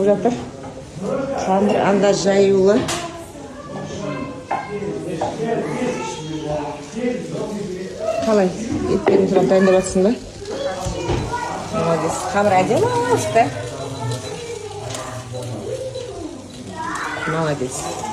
жатыр. Қамыр анда жаюлы. Қалай? Етпені тұрап дайындап жатсың ба? Молодец. Қамыр әдемі ашты. Молодец.